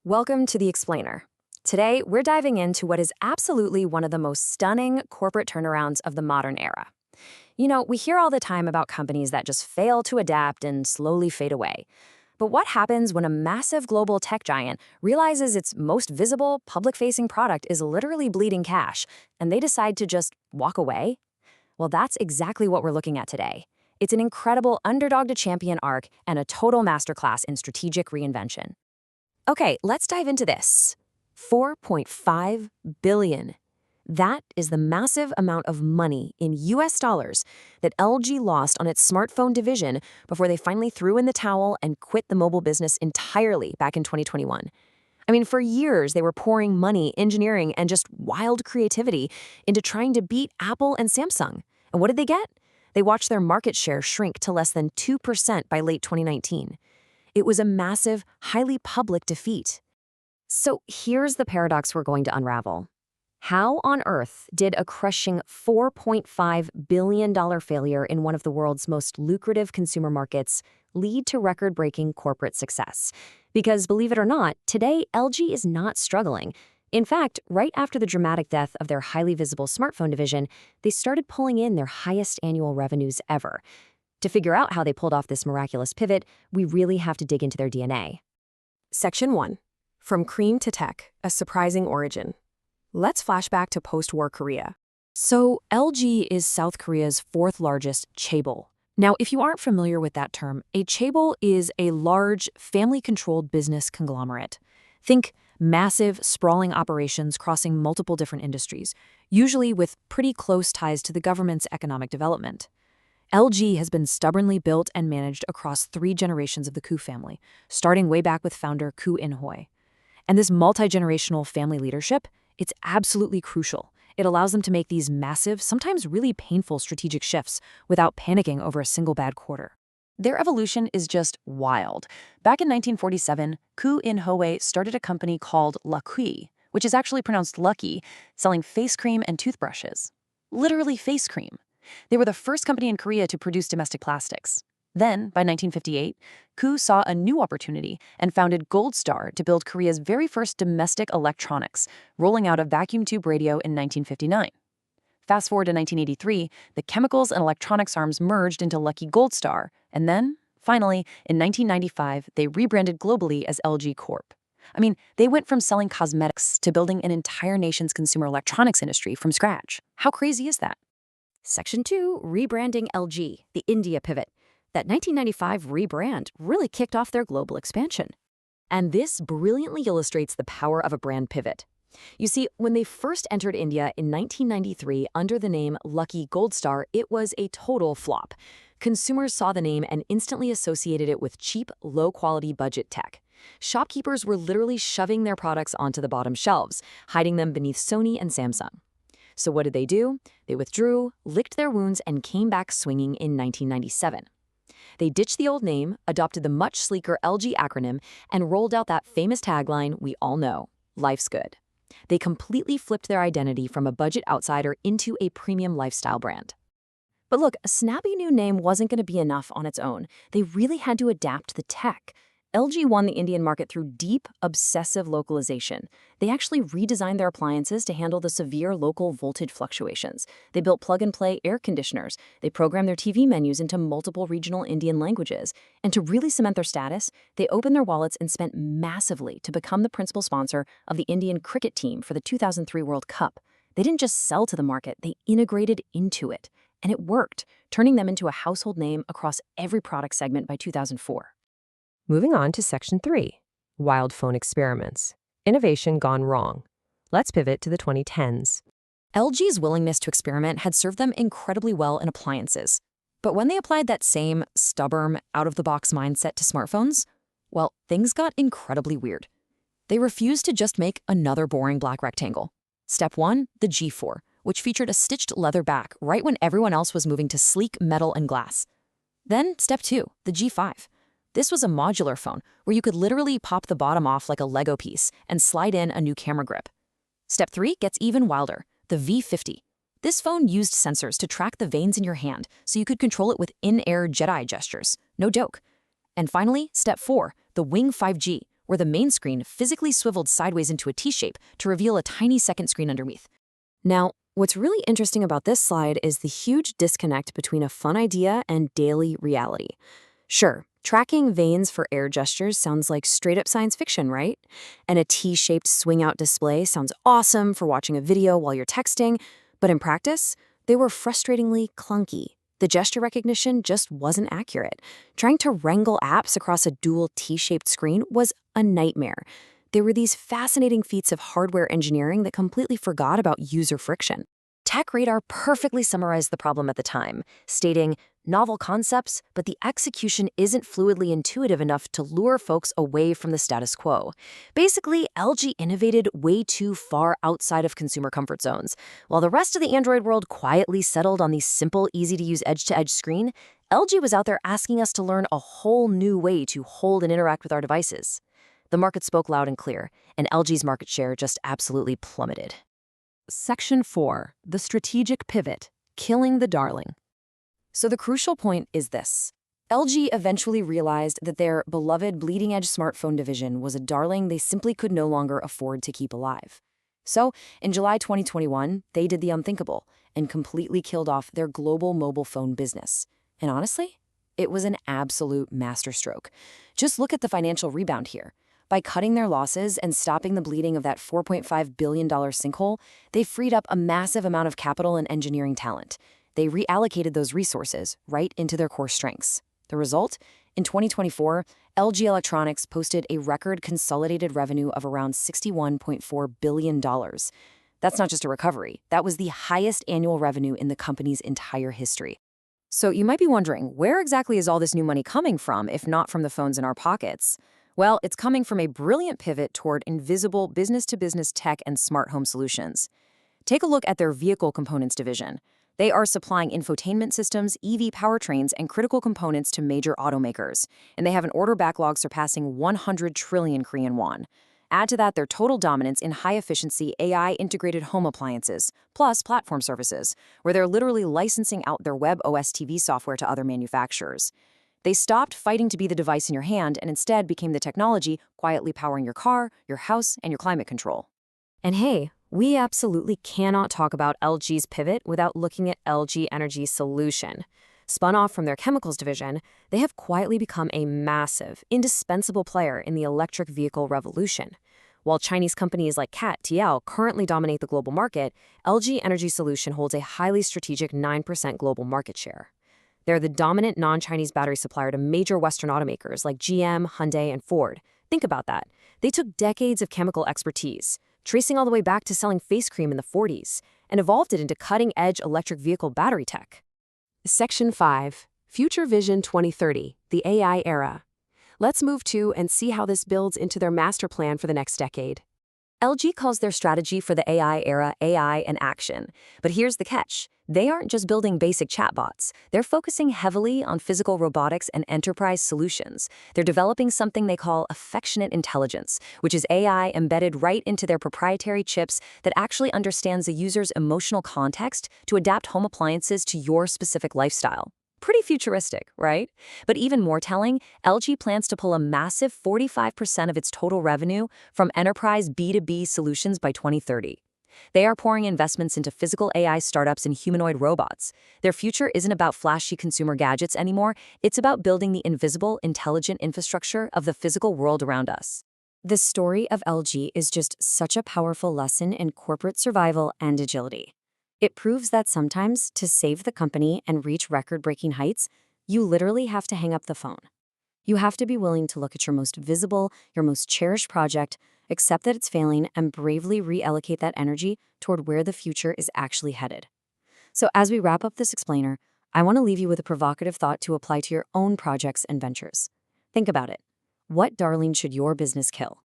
Welcome to The Explainer. Today, we're diving into what is absolutely one of the most stunning corporate turnarounds of the modern era. We hear all the time about companies that just fail to adapt and slowly fade away. But what happens when a massive global tech giant realizes its most visible, public-facing product is literally bleeding cash, and they decide to just walk away? Well, that's exactly what we're looking at today. It's an incredible underdog-to-champion arc and a total masterclass in strategic reinvention. Okay, let's dive into this. 4.5 billion. That is the massive amount of money in US dollars that LG lost on its smartphone division before they finally threw in the towel and quit the mobile business entirely back in 2021. For years, they were pouring money, engineering, and just wild creativity into trying to beat Apple and Samsung. And what did they get? They watched their market share shrink to less than 2% by late 2019. It was a massive, highly public defeat. So here's the paradox we're going to unravel. How on earth did a crushing $4.5 billion failure in one of the world's most lucrative consumer markets lead to record-breaking corporate success? Because believe it or not, today LG is not struggling. In fact, right after the dramatic death of their highly visible smartphone division, they started pulling in their highest annual revenues ever. To figure out how they pulled off this miraculous pivot, we really have to dig into their DNA. Section 1. From cream to tech, a surprising origin. Let's flash back to post-war Korea. So, LG is South Korea's fourth largest chaebol. Now, if you aren't familiar with that term, a chaebol is a large, family-controlled business conglomerate. Think massive, sprawling operations crossing multiple different industries, usually with pretty close ties to the government's economic development. LG has been stubbornly built and managed across 3 generations of the Koo family, starting way back with founder Koo In-hoy. And this multi-generational family leadership, it's absolutely crucial. It allows them to make these massive, sometimes really painful strategic shifts without panicking over a single bad quarter. Their evolution is just wild. Back in 1947, Koo In-hoy started a company called Lucky, which is actually pronounced lucky, selling face cream and toothbrushes. Literally face cream. They were the first company in Korea to produce domestic plastics. Then, by 1958, Koo saw a new opportunity and founded GoldStar to build Korea's very first domestic electronics, rolling out a vacuum tube radio in 1959. Fast forward to 1983, the chemicals and electronics arms merged into Lucky GoldStar, and then, finally, in 1995, they rebranded globally as LG Corp. They went from selling cosmetics to building an entire nation's consumer electronics industry from scratch. How crazy is that? Section 2, rebranding LG, the India pivot. That 1995 rebrand really kicked off their global expansion. And this brilliantly illustrates the power of a brand pivot. You see, when they first entered India in 1993 under the name Lucky GoldStar, it was a total flop. Consumers saw the name and instantly associated it with cheap, low-quality budget tech. Shopkeepers were literally shoving their products onto the bottom shelves, hiding them beneath Sony and Samsung. So what did they do? They withdrew, licked their wounds, and came back swinging in 1997. They ditched the old name, adopted the much sleeker LG acronym, and rolled out that famous tagline we all know, life's good. They completely flipped their identity from a budget outsider into a premium lifestyle brand. But look, a snappy new name wasn't going to be enough on its own. They really had to adapt the tech. LG won the Indian market through deep, obsessive localization. They actually redesigned their appliances to handle the severe local voltage fluctuations. They built plug-and-play air conditioners. They programmed their TV menus into multiple regional Indian languages. And to really cement their status, they opened their wallets and spent massively to become the principal sponsor of the Indian cricket team for the 2003 World Cup. They didn't just sell to the market, they integrated into it. And it worked, turning them into a household name across every product segment by 2004. Moving on to Section 3, Wild Phone Experiments. Innovation gone wrong. Let's pivot to the 2010s. LG's willingness to experiment had served them incredibly well in appliances. But when they applied that same stubborn, out-of-the-box mindset to smartphones, well, things got incredibly weird. They refused to just make another boring black rectangle. Step 1, the G4, which featured a stitched leather back right when everyone else was moving to sleek metal and glass. Then Step 2, the G5. This was a modular phone where you could literally pop the bottom off like a Lego piece and slide in a new camera grip. Step 3 gets even wilder, the V50. This phone used sensors to track the veins in your hand so you could control it with in-air Jedi gestures. No joke. And finally, Step 4, the Wing 5G, where the main screen physically swiveled sideways into a T-shape to reveal a tiny second screen underneath. Now, what's really interesting about this slide is the huge disconnect between a fun idea and daily reality. Sure, tracking veins for air gestures sounds like straight-up science fiction, right? And a T-shaped swing-out display sounds awesome for watching a video while you're texting, but in practice, they were frustratingly clunky. The gesture recognition just wasn't accurate. Trying to wrangle apps across a dual T-shaped screen was a nightmare. There were these fascinating feats of hardware engineering that completely forgot about user friction. Tech Radar perfectly summarized the problem at the time, stating, "Novel concepts, but the execution isn't fluidly intuitive enough to lure folks away from the status quo." Basically, LG innovated way too far outside of consumer comfort zones. While the rest of the Android world quietly settled on the simple, easy-to-use edge-to-edge screen, LG was out there asking us to learn a whole new way to hold and interact with our devices. The market spoke loud and clear, and LG's market share just absolutely plummeted. Section 4. The strategic pivot, killing the darling. So the crucial point is this. LG eventually realized that their beloved bleeding-edge smartphone division was a darling they simply could no longer afford to keep alive. So, in July 2021, they did the unthinkable and completely killed off their global mobile phone business. And honestly, it was an absolute masterstroke. Just look at the financial rebound here. By cutting their losses and stopping the bleeding of that $4.5 billion sinkhole, they freed up a massive amount of capital and engineering talent. They reallocated those resources right into their core strengths. The result? In 2024, LG Electronics posted a record consolidated revenue of around $61.4 billion. That's not just a recovery. That was the highest annual revenue in the company's entire history. So you might be wondering, where exactly is all this new money coming from, if not from the phones in our pockets? Well, it's coming from a brilliant pivot toward invisible business-to-business tech and smart home solutions. Take a look at their vehicle components division. They are supplying infotainment systems, EV powertrains, and critical components to major automakers, and they have an order backlog surpassing 100 trillion Korean won. Add to that their total dominance in high-efficiency AI-integrated home appliances, plus platform services, where they're literally licensing out their web OS TV software to other manufacturers. They stopped fighting to be the device in your hand and instead became the technology quietly powering your car, your house, and your climate control. And hey, we absolutely cannot talk about LG's pivot without looking at LG Energy Solution. Spun off from their chemicals division, they have quietly become a massive, indispensable player in the electric vehicle revolution. While Chinese companies like CAT TL currently dominate the global market, LG Energy Solution holds a highly strategic 9% global market share. They're the dominant non-Chinese battery supplier to major Western automakers like GM, Hyundai, and Ford. Think about that. They took decades of chemical expertise, tracing all the way back to selling face cream in the 40s, and evolved it into cutting-edge electric vehicle battery tech. Section 5. Future Vision 2030, the AI era. Let's move to and see how this builds into their master plan for the next decade. LG calls their strategy for the AI era AI in action. But here's the catch. They aren't just building basic chatbots. They're focusing heavily on physical robotics and enterprise solutions. They're developing something they call affectionate intelligence, which is AI embedded right into their proprietary chips that actually understands the user's emotional context to adapt home appliances to your specific lifestyle. Pretty futuristic, right? But even more telling, LG plans to pull a massive 45% of its total revenue from enterprise B2B solutions by 2030. They are pouring investments into physical AI startups and humanoid robots. Their future isn't about flashy consumer gadgets anymore. It's about building the invisible, intelligent infrastructure of the physical world around us. The story of LG is just such a powerful lesson in corporate survival and agility. It proves that sometimes, to save the company and reach record-breaking heights, you literally have to hang up the phone. You have to be willing to look at your most visible, your most cherished project, accept that it's failing, and bravely reallocate that energy toward where the future is actually headed. So as we wrap up this explainer, I want to leave you with a provocative thought to apply to your own projects and ventures. Think about it. What darling should your business kill?